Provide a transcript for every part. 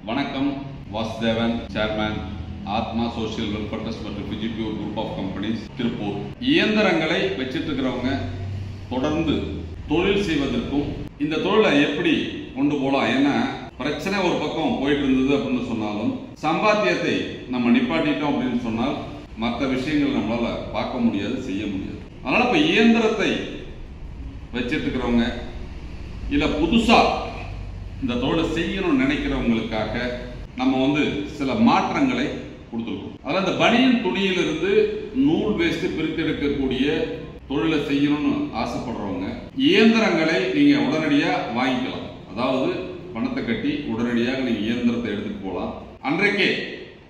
வணக்கம். வாசுதேவன், சேர்மன், ஆத்மா social welfare trust மற்றும் விஜிபியூர் குரூப் ஆஃப் கம்பெனிஸ், திருப்பூர். இயந்திரங்களை வச்சிட்டு இருக்கிறவங்க தொடர்ந்து தொழில் செய்வதற்கும் இந்த தொழிலை எப்படி கொண்டு போகலாம், ஏன்னா பிரச்சனை ஒரு பக்கம் போயிட்டு இருந்தது அப்படின்னு சொன்னாலும் சம்பாத்தியத்தை நம்ம நிப்பாட்டிட்டோம் அப்படின்னு சொன்னால் மற்ற விஷயங்கள் நம்மளால பார்க்க முடியாது, செய்ய முடியாது. அதனால இப்ப இயந்திரத்தை வச்சிட்டு இருக்கிறவங்க இல்ல புதுசா இந்த தொழிலை செய்யணும்னு நினைக்கிறவங்களுக்காக நம்ம சில மாற்றங்களை கொடுத்துருக்கோம். அதாவது இந்த பனியன் துணியிலிருந்து நூல் வேஸ்ட் பிரித்தெடுக்கக்கூடிய தொழிலை செய்யணும்னு ஆசைப்படுறவங்க இயந்திரங்களை நீங்க உடனடியா வாங்கிக்கலாம். அதாவது பணத்தை கட்டி உடனடியாக நீங்க இயந்திரத்தை எடுத்துட்டு போகலாம். அன்றைக்கே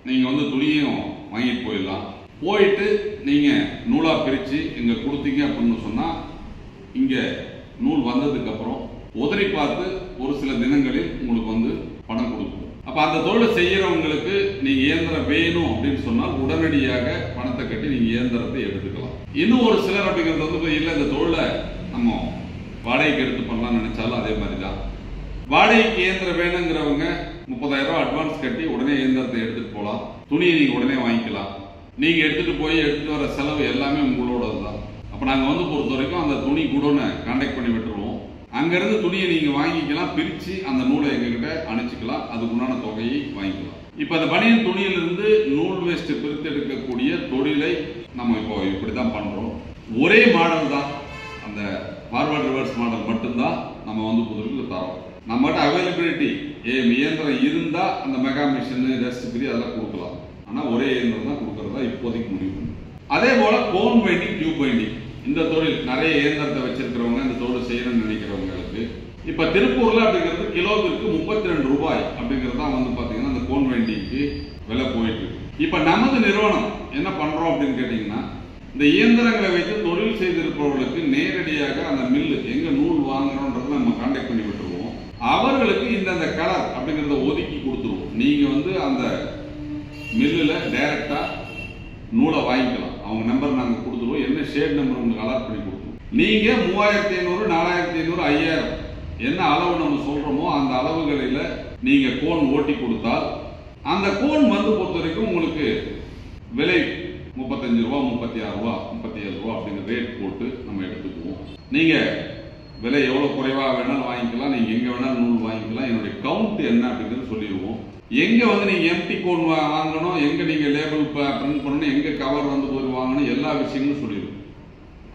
நீங்க துணியும் வாங்கிட்டு போயிடலாம். போயிட்டு நீங்க நூலா பிரிச்சு இங்க கொடுத்தீங்க அப்படின்னு சொன்னா இங்க நூல் வந்ததுக்கு அப்புறம் உதறி பார்த்து ஒரு சில தினங்களில் உங்களுக்கு பணம் கொடுக்கும். அப்ப அந்த தொழிலை செய்யறவங்களுக்கு நீங்க இயந்திரம் வேணும் அப்படின்னு சொன்னால் உடனடியாக பணத்தை கட்டி நீங்க இயந்திரத்தை எடுத்துக்கலாம். இன்னும் ஒரு சிலர் அப்படிங்கிறது இல்ல இந்த தொழிலை நம்ம வாடகைக்கு எடுத்து பண்ணலாம் நினைச்சாலும் அதே மாதிரிதான். வாடகைக்கு இயந்திரம் வேணுங்கிறவங்க 30,000 ரூபாய் அட்வான்ஸ் கட்டி உடனே இயந்திரத்தை எடுத்துட்டு போகலாம். துணியை நீங்க உடனே வாங்கிக்கலாம். நீங்க எடுத்துட்டு போய் எடுத்துட்டு வர செலவு எல்லாமே உங்களோட தான். அப்ப நாங்க பொறுத்த வரைக்கும் அந்த துணி கூட கான்டாக்ட் பண்ணி விட்டுருவோம். அங்கிருந்து துணியை நீங்க வாங்கிக்கலாம், பிரிச்சு அந்த நூலை எங்ககிட்ட அனுப்பிச்சுக்கலாம், அதுக்கு உண்டான தொகையை வாங்கிக்கலாம். இப்ப அந்த பனியன் துணியிலிருந்து நூல் வேஸ்ட் பிரித்து எடுக்கக்கூடிய தொழிலை நம்ம இப்போ இப்படிதான் பண்றோம். ஒரே மாடல் தான், அந்த ஃபார்வர்ட் ரிவர்ஸ் மாடல் மட்டும்தான் நம்ம புதுருக்கு தரோம். நம்மகிட்ட அவைலபிலிட்டி இயந்திரம் இருந்தா அந்த மெகா மிஷின் ரெஸ்ட் ஃப்ரீ அதெல்லாம் கொடுக்கலாம். ஆனா ஒரே இயந்திரம் தான் கொடுக்கறதா இப்போதைக்கு முடிவு. அதே போல கோன் பைண்டிங், டியூப் பைண்டிங், இந்த தொழில் நிறைய இயந்திரத்தை வச்சிருக்கிறவங்க இந்த தொழில் செய்யணும்னு நினைக்கிறவங்களுக்கு இப்ப திருப்பூர்ல அப்படிங்கிறது கிலோவிற்கு 32 ரூபாய் அப்படிங்கறதான் பாத்தீங்கன்னா அந்த கோன் பைண்டிங்க்கு விலை போயிட்டு. இப்ப நமது நிறுவனம் என்ன பண்றோம் அப்படின்னு கேட்டீங்கன்னா இந்த இயந்திரங்களை வைத்து தொழில் செய்திருப்பவர்களுக்கு நேரடியாக அந்த மில்லு எங்க நூல் வாங்குறோம்ன்றத நம்ம கான்டாக்ட் பண்ணி விட்டுருவோம். அவர்களுக்கு இந்த கலர் அப்படிங்கறத ஒதுக்கி கொடுத்துருவோம். நீங்க அந்த மில்லுல டைரக்டா நூலை வாங்கிக்கலாம். அவங்க நம்பர் நாங்க கொடுத்துருவோம். என்ன ஷேட் நம்பர் உங்களுக்கு அலாட் பண்ணி கொடுத்துருவோம். நீங்க 3500, 4500, 5000 என்ன அளவு நம்ம சொல்றோமோ அந்த அளவுகளில நீங்க கோன் ஓட்டி கொடுத்தால் அந்த கோன் பொறுத்த வரைக்கும் உங்களுக்கு விலை 35 ரூபா, 36 ரூபா, 37 ரூபா அப்படிங்கிற ரேட் போட்டு நம்ம எடுத்துக்குவோம். நீங்க விலை எவ்வளவு குறைவா வேணாலும் வாங்கிக்கலாம், நீங்க எங்க வேணாலும் நூல் வாங்கிக்கலாம். என்னுடைய கவுண்ட் என்ன அப்படிங்கிறது சொல்லிடுவோம். எங்க நீங்க எம்டி கோன் வாங்கணும், எங்க நீங்க லேபிள் பிரிண்ட் பண்ணணும், எங்க கவர் போய் வாங்கணும், எல்லா விஷயங்களும் சொல்லிடுவோம்.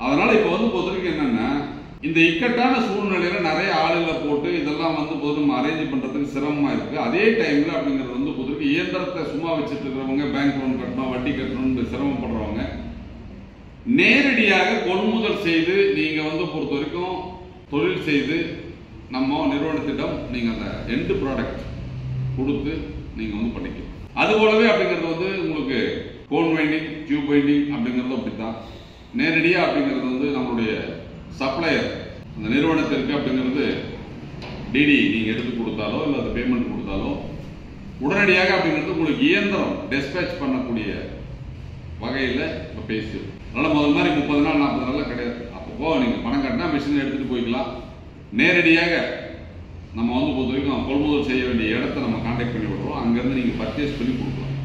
அதனால இப்ப பொறுத்தவரைக்கும் என்னன்னா இந்த இக்கட்டான சூழ்நிலையில நிறைய ஆளுகளை போட்டு இதெல்லாம் நம்ம அரேஞ்ச் பண்றதுக்கு சிரமமா இருக்கு. அதே டைம்ல அப்படிங்கிறது பொறுத்தவரைக்கும் இயந்திரத்தை சும்மா வச்சுட்டு இருக்கிறவங்க பேங்க் லோன் கட்டணும், வட்டி கட்டணும்னு சிரமப்படுறவங்க நேரடியாக கொள்முதல் செய்து நீங்க பொறுத்த வரைக்கும் தொழில் செய்து நம்ம நிறுவனத்திடம் நீங்க அந்த எண்ட் ப்ராடக்ட் கொடுத்து நீங்க பண்ணிக்கலாம். அது போலவே அப்படிங்கிறது உங்களுக்கு கோன் பைண்டிங், டியூப் பைண்டிங் அப்படிங்கிறது அப்படித்தான். நேரடியா அப்படிங்கிறது நம்மளுடைய சப்ளையர் அந்த நிறுவனத்திற்கு அப்படிங்கிறது டிடி நீங்க எடுத்து கொடுத்தாலோ இல்ல அது பேமெண்ட் கொடுத்தாலோ உடனடியாக அப்படிங்கிறது உங்களுக்கு இயந்திரம் டிஸ்பேச் பண்ணக்கூடிய வகையில இப்ப பேசி. அதனால முதல் மாதிரி 30 நாள் 40 நாள் கிடையாது. அப்போ நீங்க பணம் கட்டினா மிஷின் எடுத்துட்டு போய்க்கலாம். நேரடியாக நம்ம பொறுத்த வரைக்கும் கொள்முதல் செய்ய வேண்டிய இடத்தை நம்ம கான்டாக்ட் பண்ணி விடுறோம். அங்கிருந்து நீங்க பர்ச்சேஸ் பண்ணி கொடுக்கலாம்.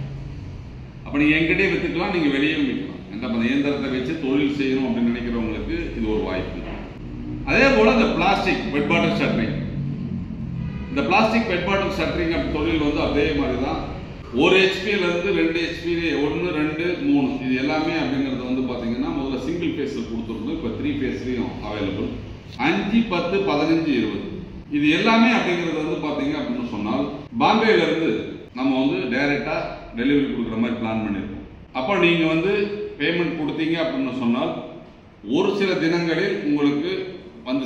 அப்ப நீங்க எங்கிட்டே வித்துக்கலாம், நீங்க வெளியே விற்கலாம். அந்த இயந்திரத்தை வச்சு தொழில் செய்யணும் அப்படின்னு நினைக்கிறவங்களுக்கு இது ஒரு வாய்ப்பு. அதே போல இந்த பிளாஸ்டிக் பெட் பாட்டில் ஷட்டரிங், இந்த பிளாஸ்டிக் பெட் பாட்டில் ஷட்டரிங் அப்படி தொழில் அதே மாதிரிதான். 1 HP-ல இருந்து 2 HP, 1, 2, 3 இது எல்லாமே அப்படிங்கிறது பாத்தீங்கன்னா முதல்ல சிங்கிள் பேஸ்ல கொடுத்துருந்தோம். இப்ப 3 பேஸ்லயும் அவைலபிள். 5, 10, 15, 20 இது எல்லாமே அப்படிங்கிறது பாத்தீங்க அப்படின்னு சொன்னால் பாம்பேல இருந்து நம்ம டைரக்டா டெலிவரி கொடுக்குற மாதிரி பிளான் பண்ணிருக்கோம். அப்போ நீங்க பேமெண்ட் கொடுத்தீங்க அப்படின்னு சொன்னால் ஒரு சில தினங்களில் உங்களுக்கு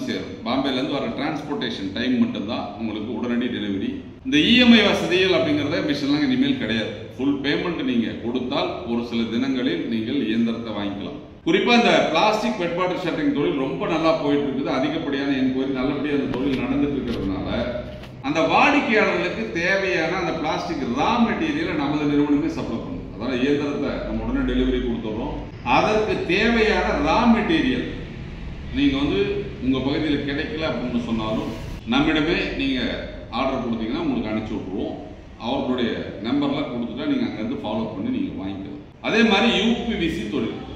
சேரும். பாம்பேல இருந்து வர டிரான்ஸ்போர்டேஷன் டைம் மட்டும்தான் உங்களுக்கு உடனடி டெலிவரி. இந்த இஎம்ஐ வசதிகள் அப்படிங்கறத மிஷின்லாம் இனிமேல் கிடையாது. ஃபுல் பேமெண்ட் நீங்க கொடுத்தால் ஒரு சில தினங்களில் நீங்கள் இயந்திரத்தை வாங்கிக்கலாம். குறிப்பா இந்த பிளாஸ்டிக் பெட் பாட்டில் ஷட்டரிங் தொழில் ரொம்ப நல்லா போயிட்டு இருக்குது. அதிகப்படியான என்கொயரி நல்லபடியாக அந்த தொழில் நடந்துட்டு இருக்கிறதுனால அந்த வாடிக்கையாளர்களுக்கு தேவையான அந்த பிளாஸ்டிக் ரா மெட்டீரியலை நமது நிறுவனமே சப்ளை பண்ணுது. அதாவது இயந்திரத்தை நம்ம உடனே டெலிவரி கொடுத்துறோம். அதற்கு தேவையான ரா மெட்டீரியல் நீங்க உங்க பகுதியில் கிடைக்கல அப்படின்னு சொன்னாலும் நம்மிடமே நீங்க ஆர்டர் கொடுத்தீங்கன்னா உங்களுக்கு அனுப்பிச்சு விட்டுருவோம். அவர்களுடைய நம்பர்லாம் கொடுத்துட்டா நீங்கள் அங்கேருந்து ஃபாலோ பண்ணி நீங்கள் வாங்கிக்கலாம். அதே மாதிரி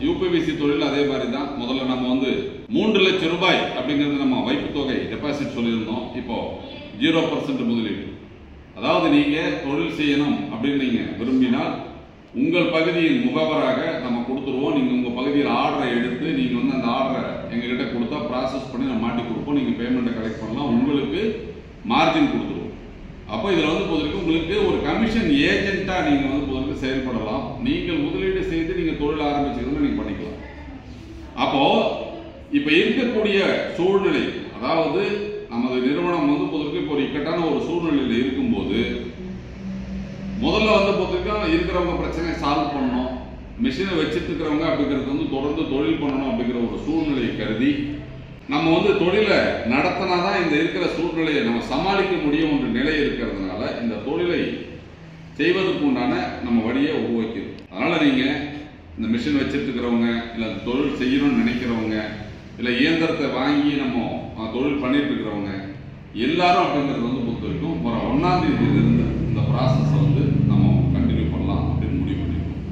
யூபிவிசி தொழில் அதே மாதிரி தான். முதல்ல நம்ம வந்து 3 லட்சம் ரூபாய் அப்படிங்கிறது நம்ம வைப்பு தொகை டெபாசிட் சொல்லியிருந்தோம். இப்போ 0% முதலீடு. அதாவது நீங்கள் தொழில் செய்யணும் அப்படின்னு நீங்கள் விரும்பினால் உங்கள் பகுதியின் முகவராக நம்ம கொடுத்துருவோம். நீங்கள் உங்கள் பகுதியில் ஆர்டரை எடுத்து நீங்கள் வந்து அந்த ஆர்டரை எங்ககிட்ட கொடுத்தா ப்ராசஸ் பண்ணி நம்ம மாட்டி கொடுப்போம். நீங்கள் பேமெண்ட்டை கலெக்ட் பண்ணலாம், உங்களுக்கு மார்ஜின் கொடுத்துருவோம். அப்போ இதில் வந்து பொதுவாக உங்களுக்கு ஒரு கமிஷன் ஏஜென்ட்டாக நீங்கள் வந்து பொதுவாக செயல்படலாம். நீங்கள் முதலீடு செய்து நீங்கள் தொழில் ஆரம்பிச்சதுன்னு நீங்கள் பண்ணிக்கலாம். அப்போது இப்போ இருக்கக்கூடிய சூழ்நிலை, அதாவது நமது நிறுவனம் வந்து பொதுவாக இப்போ ஒரு இக்கட்டான ஒரு சூழ்நிலையில் இருக்கும்போது முதல்ல வந்து பொதுவாக இருக்கிறவங்க பிரச்சனையை சால்வ் பண்ணணும், மிஷினை வச்சுட்டு இருக்கிறவங்க அப்படிங்கிறது வந்து தொடர்ந்து தொழில் பண்ணணும் அப்படிங்கிற ஒரு சூழ்நிலையை கருதி நம்ம வந்து தொழிலை நடத்தினாதான் இந்த இருக்கிற சூழ்நிலையை நம்ம சமாளிக்க முடியும் என்ற நிலை இருக்கிறதுனால இந்த தொழிலை செய்வதற்கு உண்டான நம்ம வழியை உருவாக்கிடும். அதனால நீங்க இந்த மிஷின் வச்சுட்டு இருக்கிறவங்க, இல்லை தொழில் செய்யணும்னு நினைக்கிறவங்க, இல்லை இயந்திரத்தை வாங்கி நம்ம தொழில் பண்ணிட்டு இருக்கிறவங்க எல்லாரும் அப்படிங்கிறது வந்து பொறுத்த வரைக்கும் வர 1ஆம் தேதியிலிருந்து இந்த ப்ராசஸை வந்து நம்ம கண்டினியூ பண்ணலாம் அப்படின்னு முடிவு பண்ணிருக்கோம்.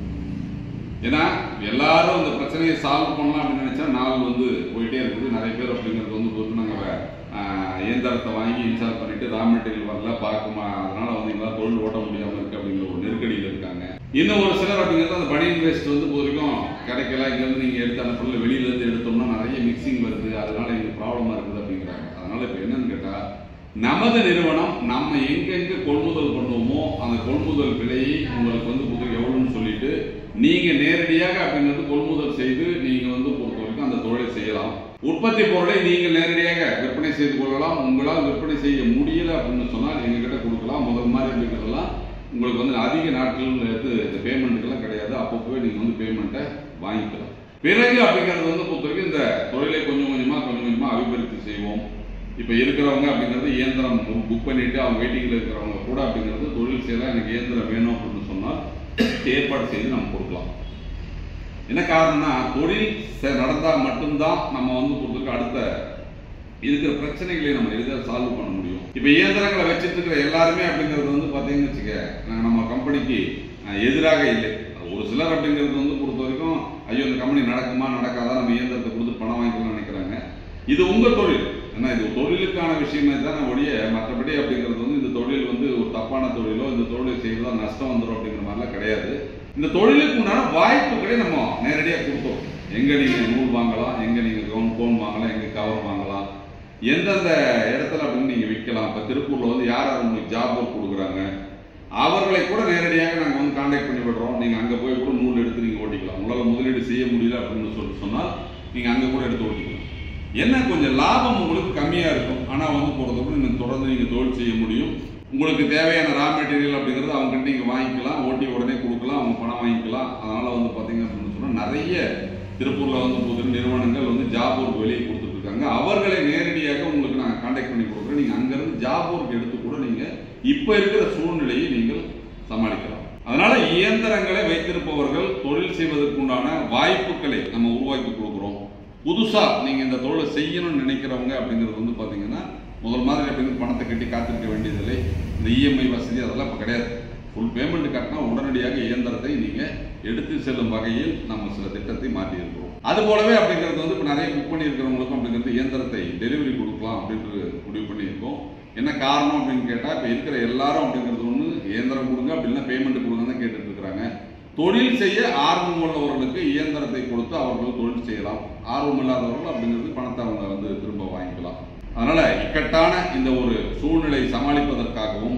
ஏன்னா எல்லாரும் இந்த பிரச்சனையை சால்வ் பண்ணலாம் அப்படின்னு நினைச்சா நாள் வந்து போயிட்டே இருக்குது. நிறைய பேர் அப்படிங்கிறது வந்து பொறுத்து நாங்கள் இயந்திரத்தை வாங்கி இன்ஸ்டால் பண்ணிட்டு ரா மெட்டீரியல் வரல பார்க்குமா, அதனால வந்து எங்களால் தொழில் ஓட்ட முடியாமல் இருக்கு அப்படிங்கிற ஒரு நெருக்கடியில் இருக்காங்க. இன்னும் ஒரு சிலர் அப்படிங்கிறது அந்த பனியன் வேஸ்ட் வந்து பொதுவரைக்கும் கிடைக்கல, இங்கேருந்து நீங்கள் எடுத்து அந்த பொருள் வெளியிலேருந்து எடுத்தோம்னா நிறைய மிக்சிங் வருது, அதனால எங்களுக்கு ப்ராப்ளமாக இருக்குது அப்படிங்கிறாங்க. அதனால இப்போ என்னன்னு கேட்டால் நமது நிறுவனம் நம்ம எங்கெங்கே கொள்முதல் பண்ணுவோமோ அந்த கொள்முதல் விலையை உங்களுக்கு வந்து பொதுவாக எவ்வளோன்னு சொல்லிட்டு நீங்கள் நேரடியாக அப்படிங்கிறது கொள்முதல் செய்து நீங்கள் வந்து பொறுத்த வரைக்கும் அந்த தொழிலை செய்யலாம். உற்பத்தி பொருளை நீங்கள் நேரடியாக விற்பனை செய்து கொள்ளலாம். உங்களால் விற்பனை செய்ய முடியல அப்படின்னு சொன்னால் எங்ககிட்ட கொடுக்கலாம். முதல் மாதிரி அப்படிங்கிறதெல்லாம் உங்களுக்கு வந்து அதிக நாட்கள் எடுத்து இந்த பேமெண்ட்டுக்கெல்லாம் கிடையாது. அப்பப்போவே நீங்கள் வந்து பேமெண்ட்டை வாங்கிக்கலாம். பிறகு அப்படிங்கிறது வந்து பொறுத்த வரைக்கும் இந்த தொழிலை கொஞ்சம் கொஞ்சமாக அபிவிருத்தி செய்வோம். இப்போ இருக்கிறவங்க அப்படிங்கிறது இயந்திரம் புக் பண்ணிட்டு அவங்க வெயிட்டிங்கில் இருக்கிறவங்க கூட அப்படிங்கிறது தொழில் செய்யலாம், எனக்கு இயந்திரம் வேணும் அப்படின்னு சொன்னால் ஏற்பாடு செய்து நம்ம கொடுக்கலாம். என்ன காரணம்னா தொழில் நடந்தால் மட்டும்தான் நம்ம வந்து பொறுத்தவரைக்கும் அடுத்த இருக்கிற பிரச்சனைகளை நம்ம எளிதாக சால்வ் பண்ண முடியும். இப்போ இயந்திரங்களை வச்சுட்டு இருக்கிற எல்லாருமே அப்படிங்கிறது வந்து பார்த்தீங்கன்னு வச்சுக்க நம்ம கம்பெனிக்கு எதிராக இல்லை. ஒரு சிலர் அப்படிங்கிறது வந்து பொறுத்த வரைக்கும் ஐயோ இந்த கம்பெனி நடக்குமா நடக்காதா, நம்ம இயந்திரத்தை கொடுத்து பணம் வாங்கிக்கலாம்னு நினைக்கிறாங்க. இது உங்கள் தொழில், ஏன்னா இது தொழிலுக்கான விஷயமே தான் ஒழிய மற்றபடி அப்படிங்கிறது வந்து இந்த தொழில் வந்து ஒரு தப்பான தொழிலோ இந்த தொழிலை செய்வதால் நஷ்டம் வந்துடும் அப்படிங்கிற மாதிரிலாம் கிடையாது. இந்த தொழிலுக்கு உண்டான வாய்ப்புகளை நம்ம நேரடியாக கொடுத்தோம். எங்கே நீங்கள் நூல் வாங்கலாம், எங்கே நீங்கள் கோன் வாங்கலாம், எங்கே கவர் வாங்கலாம், எந்தெந்த இடத்துல அப்படின்னு நீங்கள் விற்கலாம். இப்போ திருப்பூரில் வந்து யார் உங்களுக்கு ஜாப் ஒர்க் கொடுக்குறாங்க அவர்களை கூட நேரடியாக நாங்கள் வந்து கான்டாக்ட் பண்ணி விடுறோம். நீங்கள் அங்கே போய் கூட நூல் எடுத்து நீங்கள் ஓட்டிக்கலாம். உங்களால் முதலீடு செய்ய முடியல அப்படின்னு சொன்னால் நீங்கள் அங்கே கூட எடுத்து ஓட்டிக்கலாம். என்ன கொஞ்சம் லாபம் உங்களுக்கு கம்மியாக இருக்கும், ஆனால் வந்து போகிறதுக்கு நீங்கள் தொடர்ந்து நீங்கள் தொழில் செய்ய முடியும். உங்களுக்கு தேவையான ரா மெட்டீரியல் அப்படிங்கிறது அவங்ககிட்ட நீங்கள் வாங்கிக்கலாம், ஓட்டி உடனே கொடுக்கலாம், அவங்க பணம் வாங்கிக்கலாம். அதனால் வந்து பார்த்தீங்க அப்படின்னு சொன்னால் நிறைய திருப்பூரில் வந்து பொது நிறுவனங்கள் வந்து ஜாப் ஒர்க் வெளியே கொடுத்துட்ருக்காங்க. அவர்களை நேரடியாக உங்களுக்கு நாங்கள் கான்டாக்ட் பண்ணி கொடுக்குறோம். நீங்கள் அங்கேருந்து ஜாப் ஒர்க் எடுத்து கூட நீங்கள் இப்போ இருக்கிற சூழ்நிலையை நீங்கள் சமாளிக்கலாம். அதனால இயந்திரங்களை வைத்திருப்பவர்கள் தொழில் செய்வதற்குண்டான வாய்ப்புகளை நம்ம உருவாக்கி கொடுக்குறோம். புதுசாக நீங்கள் இந்த தொழிலை செய்யணும்னு நினைக்கிறவங்க அப்படிங்கிறது வந்து பார்த்தீங்கன்னா முதல் மாதிரி அப்படிங்கிறது பணத்தை கட்டி காத்திருக்க வேண்டியதில்லை. இந்த இஎம்ஐ வசதி அதெல்லாம் இப்போ கிடையாது. ஃபுல் பேமெண்ட் கட்டினா உடனடியாக இயந்திரத்தை நீங்கள் எடுத்து செல்லும் வகையில் நம்ம சில திட்டத்தை மாற்றி இருக்கிறோம். அது போலவே அப்படிங்கிறது வந்து இப்போ நிறைய புக் பண்ணியிருக்கிறவங்களுக்கும் அப்படிங்கிறது இயந்திரத்தை டெலிவரி கொடுக்கலாம் அப்படின்ட்டு முடிவு பண்ணியிருக்கோம். என்ன காரணம் அப்படின்னு கேட்டால் இப்போ இருக்கிற எல்லாரும் அப்படிங்கிறது ஒன்று இயந்திரம் கொடுங்க அப்படின்னா பேமெண்ட் கொடுங்க தான் கேட்டுட்டு இருக்கிறாங்க. தொழில் செய்ய ஆர்வம் உள்ளவர்களுக்கு இயந்திரத்தை கொடுத்து அவர்கள் தொழில் செய்யலாம். ஆர்வம் இல்லாதவர்கள் அப்படிங்கிறது பணத்தை அவங்க வந்து திரும்ப வாங்கிக்கலாம். அதனால இக்கட்டான இந்த ஒரு சூழ்நிலை சமாளிப்பதற்காகவும்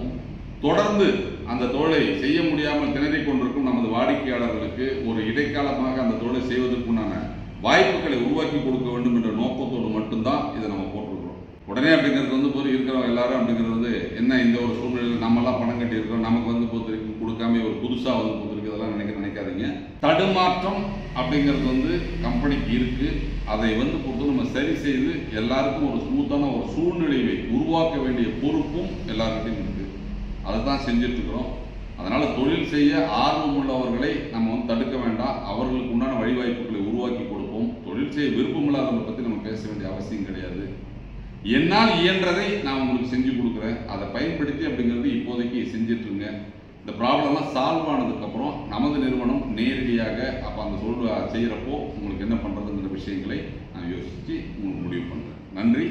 தொடர்ந்து அந்த தொழிலை செய்ய முடியாமல் திணறிக் கொண்டிருக்கும் நமது வாடிக்கையாளர்களுக்கு ஒரு இடைக்காலமாக அந்த தொழிலை செய்வதற்குண்டான வாய்ப்புகளை உருவாக்கி கொடுக்க வேண்டும் என்ற நோக்கத்தோடு மட்டும்தான் இதை நம்ம போட்டிருக்கிறோம். உடனே அப்படிங்கிறது வந்து போது இருக்கிறவங்க எல்லாரும் அப்படிங்கிறது வந்து என்ன இந்த ஒரு சூழ்நிலையில் நம்மெல்லாம் பணம் கட்டி இருக்கிறோம், நமக்கு வந்து பொறுத்திருக்கு கொடுக்காம ஒரு புதுசாக வந்து பொறுத்திருக்கு அதெல்லாம் நினைக்காதீங்க. தடுமாற்றம் அப்படிங்கிறது வந்து கம்பெனிக்கு இருக்கு. அதை வந்து பொறுத்து நம்ம சரி செய்து எல்லாருக்கும் ஒரு ஸ்மூத்தான ஒரு சூழ்நிலையை உருவாக்க வேண்டிய பொறுப்பும் எல்லாருக்கிட்டையும் இருக்கு. அதை தான் செஞ்சுட்டு இருக்கிறோம். அதனால தொழில் செய்ய ஆர்வம் உள்ளவர்களை நம்ம வந்து தடுக்க வேண்டாம். அவர்களுக்கு உண்டான வழிவாய்ப்புகளை உருவாக்கி கொடுப்போம். தொழில் செய்ய விருப்பம் இல்லாதவங்களை பற்றி நம்ம பேச வேண்டிய அவசியம் கிடையாது. என்னால் இயன்றதை நான் உங்களுக்கு செஞ்சு கொடுக்குறேன், அதை பயன்படுத்தி அப்படிங்கிறது இப்போதைக்கு செஞ்சிட்ருங்க. இந்த ப்ராப்ளம்லாம் சால்வ் ஆனதுக்கப்புறம் நமது நிறுவனம் நேரடியாக அப்போ அந்த செய்கிறப்போ உங்களுக்கு என்ன பண்ணுறதுங்கிற விஷயங்களை நான் யோசித்து உங்களுக்கு முடிவு பண்ணுறேன். நன்றி.